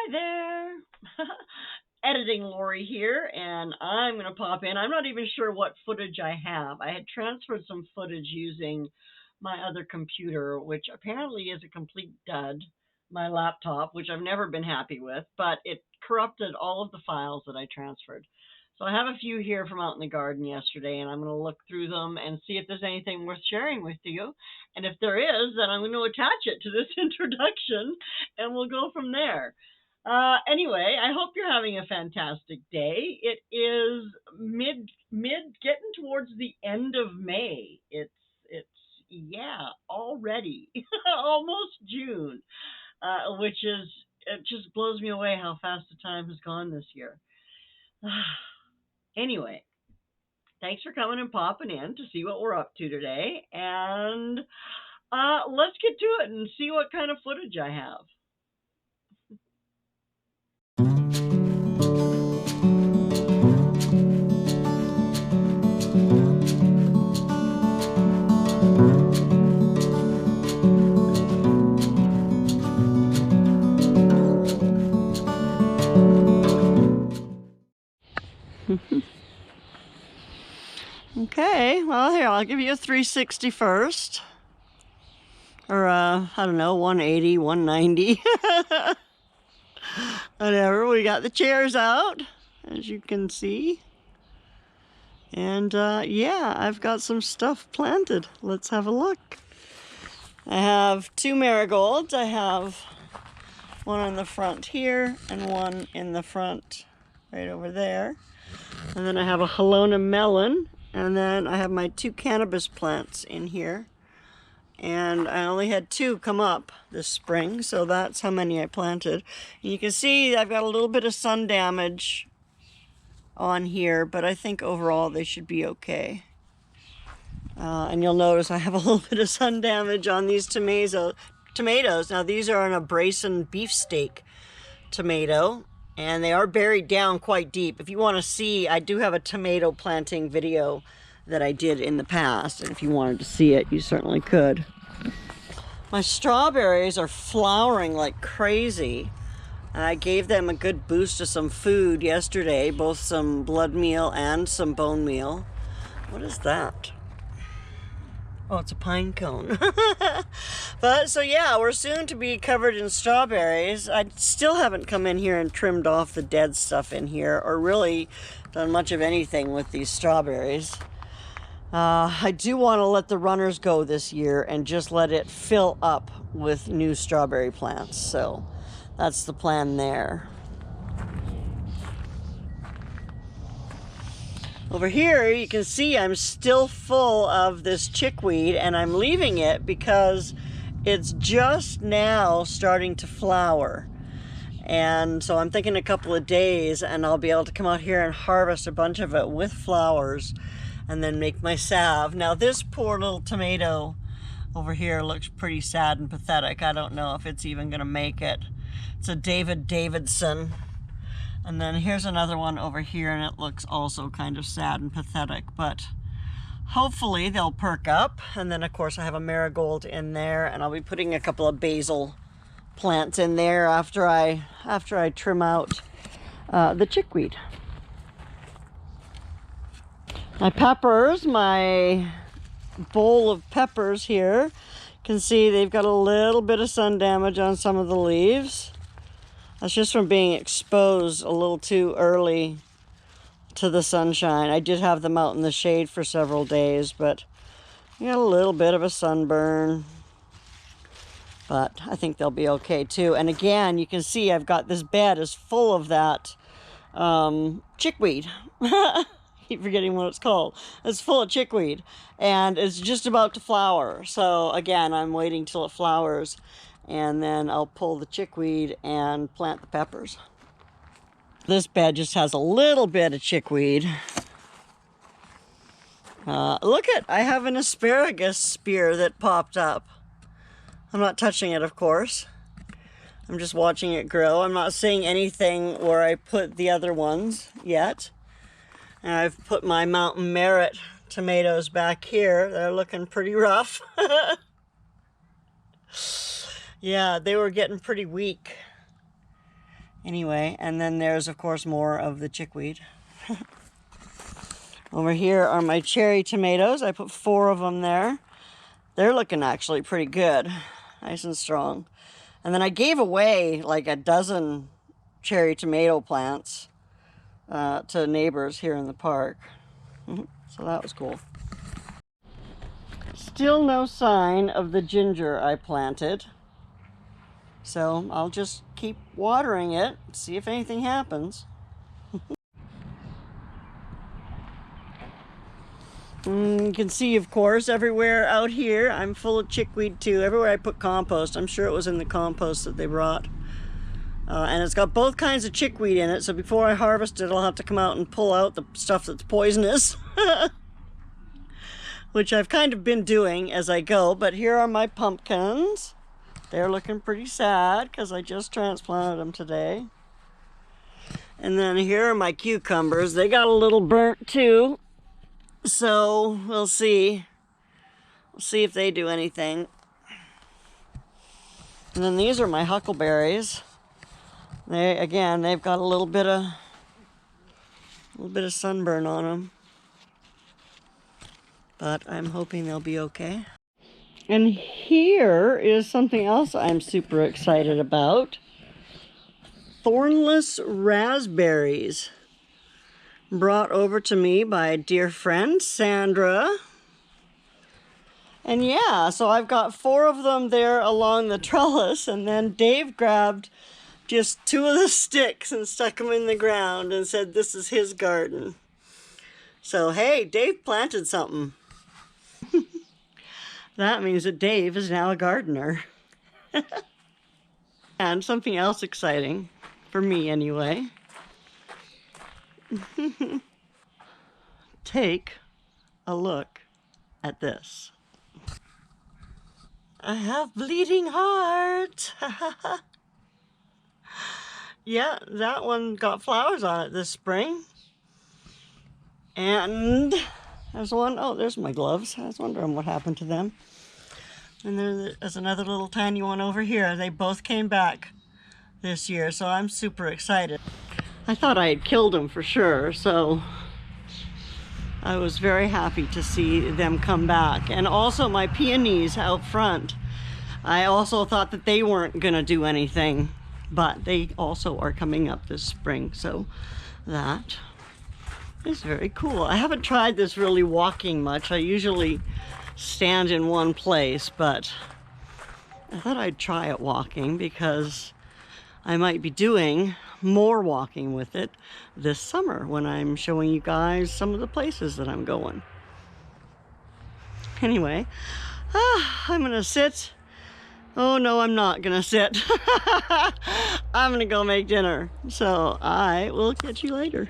Hi there. Editing Lorrie here, and I'm going to pop in. I'm not even sure what footage I have. I had transferred some footage using my other computer, which apparently is a complete dud, my laptop, which I've never been happy with, but it corrupted all of the files that I transferred. So I have a few here from out in the garden yesterday, and I'm going to look through them and see if there's anything worth sharing with you. And if there is, then I'm going to attach it to this introduction, and we'll go from there. Anyway, I hope you're having a fantastic day. It is getting towards the end of May. It's yeah, already almost June, which is it just blows me away how fast the time has gone this year. Anyway, thanks for coming and popping in to see what we're up to today, and let's get to it and see what kind of footage I have. Okay, well, here, I'll give you a 360 first. Or, I don't know, 180, 190. Whatever, we got the chairs out, as you can see. And, yeah, I've got some stuff planted. Let's have a look. I have two marigolds. I have one on the front here and one in the front right over there. And then I have a Halona melon. And then I have my two cannabis plants in here. And I only had two come up this spring, so that's how many I planted. And you can see I've got a little bit of sun damage on here, but I think overall they should be okay. And you'll notice I have a little bit of sun damage on these tomatoes. Now these are an Abrasian beefsteak tomato, and they are buried down quite deep. If you want to see, I do have a tomato planting video that I did in the past, and if you wanted to see it, you certainly could. My strawberries are flowering like crazy. I gave them a good boost of some food yesterday, both some blood meal and some bone meal. What is that? Oh, it's a pine cone. But so yeah, we're soon to be covered in strawberries. I still haven't come in here and trimmed off the dead stuff in here, or really done much of anything with these strawberries. I do want to let the runners go this year and just let it fill up with new strawberry plants. So that's the plan there. Over here, you can see I'm still full of this chickweed, and I'm leaving it because it's just now starting to flower. And so I'm thinking a couple of days and I'll be able to come out here and harvest a bunch of it with flowers and then make my salve. Now this poor little tomato over here looks pretty sad and pathetic. I don't know if it's even gonna make it. It's a David Davidson. And then here's another one over here, and it looks also kind of sad and pathetic, but hopefully they'll perk up. And then of course I have a marigold in there, and I'll be putting a couple of basil plants in there after I trim out the chickweed. My peppers, my bowl of peppers here, you can see they've got a little bit of sun damage on some of the leaves. That's just from being exposed a little too early to the sunshine. I did have them out in the shade for several days, but I got a little bit of a sunburn. But I think they'll be okay too. And again, you can see I've got this bed is full of that chickweed. Keep forgetting what it's called. It's full of chickweed, and it's just about to flower. So again, I'm waiting till it flowers, and then I'll pull the chickweed and plant the peppers. This bed just has a little bit of chickweed. Look at, I have an asparagus spear that popped up. I'm not touching it, of course. I'm just watching it grow. I'm not seeing anything where I put the other ones yet. And I've put my Mountain Merit tomatoes back here. They're looking pretty rough. Yeah, they were getting pretty weak. Anyway, and then there's, of course, more of the chickweed. Over here are my cherry tomatoes. I put 4 of them there. They're looking actually pretty good. Nice and strong. And then I gave away like a dozen cherry tomato plants to neighbors here in the park. So that was cool. Still no sign of the ginger I planted. So I'll just keep watering it, see if anything happens. You can see, of course, everywhere out here, I'm full of chickweed too. Everywhere I put compost, I'm sure it was in the compost that they brought. And it's got both kinds of chickweed in it, so before I harvest it, I'll have to come out and pull out the stuff that's poisonous. Which I've kind of been doing as I go, but here are my pumpkins. They're looking pretty sad because I just transplanted them today. And then here are my cucumbers. They got a little burnt too. So we'll see. We'll see if they do anything. And then these are my huckleberries. They've got a little bit of sunburn on them. But I'm hoping they'll be okay. And here is something else I'm super excited about. Thornless raspberries. Brought over to me by a dear friend, Sandra. And yeah, so I've got 4 of them there along the trellis, and then Dave grabbed just 2 of the sticks and stuck them in the ground and said this is his garden. So hey, Dave planted something. That means that Dave is now a gardener. And something else exciting, for me anyway. Take a look at this. I have bleeding heart. Yeah, that one got flowers on it this spring. And there's one, oh, there's my gloves. I was wondering what happened to them. And there's another little tiny one over here. They both came back this year, so I'm super excited. I thought I had killed them for sure, so I was very happy to see them come back. And also my peonies out front. I also thought that they weren't gonna do anything, but they also are coming up this spring, so that is very cool. I haven't tried this really walking much. I usually stand in one place, but I thought I'd try it walking because I might be doing more walking with it this summer when I'm showing you guys some of the places that I'm going. Anyway, I'm gonna sit. Oh no, I'm not gonna sit. I'm gonna go make dinner. So I will catch you later.